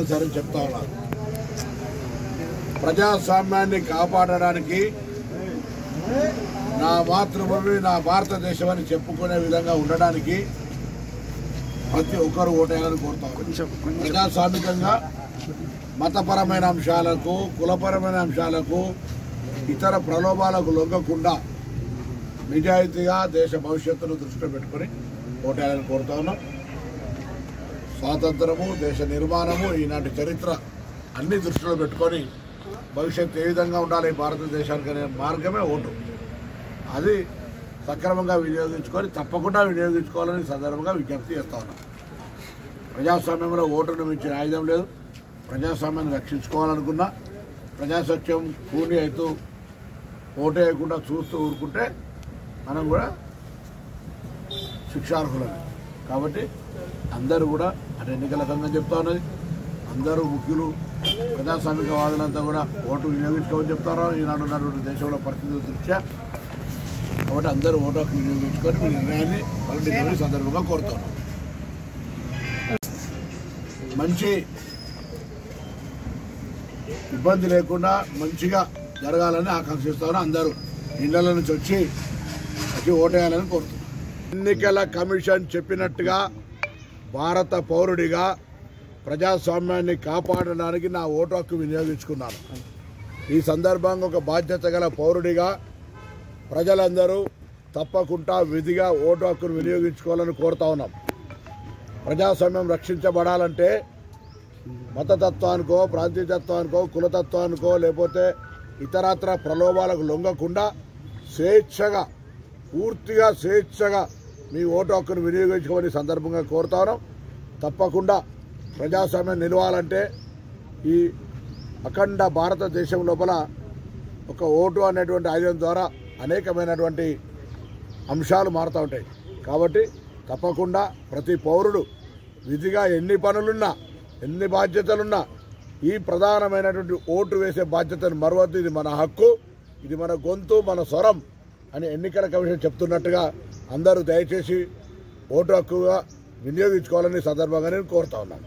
Compulsory చెప్తా ఉన్నారు. ప్రజాస్వామ్యాన్ని కాపాడడానికి నా మాతృభూమి నా భారతదేశం అని చెప్పుకునే విధంగా ఉండడానికి ప్రతి ఒక్కరు ఓటేయాలని కోరుతాం. ప్రజాస్వామికంగా మతపరమైన అంశాలకు కులపరమైన అంశాలకు ఇతర ప్రలోభాలకు లొంగకుండా నిజాయితీగా దేశ భవిష్యత్తును దృష్టిలో పెట్టుకుని ఓటేయాలని కోరుతా ఉన్నాం. స్వాతంత్రము దేశ నిర్మాణము ఈనాటి చరిత్ర అన్ని దృష్టిలో పెట్టుకొని భవిష్యత్తు ఏ విధంగా ఉండాలి భారతదేశానికి అనే మార్గమే ఓటు. అది సక్రమంగా వినియోగించుకొని తప్పకుండా వినియోగించుకోవాలని సందర్భంగా విజ్ఞప్తి చేస్తా ఉన్నాం. ప్రజాస్వామ్యంలో ఓటును మించిన ఆయుధం లేదు. ప్రజాస్వామ్యాన్ని రక్షించుకోవాలనుకున్నా ప్రజాసత్యం కూని అవుతూ ఓటు వేయకుండా చూస్తూ ఊరుకుంటే మనం కూడా శిక్షార్హులమే. కాబట్టి అందరూ కూడా అటు ఎన్నికల సంఘం చెప్తా ఉన్నది, అందరూ ముఖ్యులు ప్రజాస్వామికవాదులంతా కూడా ఓటు వినియోగించుకోమని చెప్తారు ఈనాడు ఉన్నటువంటి దేశంలో పరిస్థితుల దృష్ట్యా. కాబట్టి అందరూ ఓటు హక్కు వినియోగించుకొని మీ నిర్ణయాన్ని పరిగణించాలని సందర్భంగా కోరుతున్నాం. మంచి ఇబ్బంది లేకుండా మంచిగా జరగాలని ఆకాంక్షిస్తాను. అందరూ ఇళ్ల నుంచి వచ్చి ఓటేయాలని కోరుతున్నాను. ఎన్నికల కమిషన్ చెప్పినట్టుగా భారత పౌరుడిగా ప్రజాస్వామ్యాన్ని కాపాడడానికి నా ఓటు హక్కు వినియోగించుకున్నాను. ఈ సందర్భంగా ఒక బాధ్యత గల పౌరుడిగా ప్రజలందరూ తప్పకుండా విధిగా ఓటు హక్కును వినియోగించుకోవాలని కోరుతా ఉన్నాం. ప్రజాస్వామ్యం రక్షించబడాలంటే మతతత్వానికో ప్రాంతీయతత్వానికో కులతత్వానికో లేకపోతే ఇతరత్ర ప్రలోభాలకు లొంగకుండా స్వేచ్ఛగా పూర్తిగా స్వేచ్ఛగా మీ ఓటు హక్కును వినియోగించుకోమని సందర్భంగా కోరుతా ఉన్నాం. తప్పకుండా ప్రజాస్వామ్యం నిలవాలంటే ఈ అఖండ భారతదేశం లోపల ఒక ఓటు అనేటువంటి ఆయుధం ద్వారా అనేకమైనటువంటి అంశాలు మారుతూ ఉంటాయి. కాబట్టి తప్పకుండా ప్రతి పౌరుడు విధిగా ఎన్ని పనులున్నా ఎన్ని బాధ్యతలున్నా ఈ ప్రధానమైనటువంటి ఓటు వేసే బాధ్యతను మరవద్దు. ఇది మన హక్కు, ఇది మన గొంతు, మన స్వరం అని ఎన్నికల కమిషన్ చెప్తున్నట్టుగా అందరూ దయచేసి ఓటు హక్కుగా వినియోగించుకోవాలని సందర్భంగా నేను కోరుతా ఉన్నాను.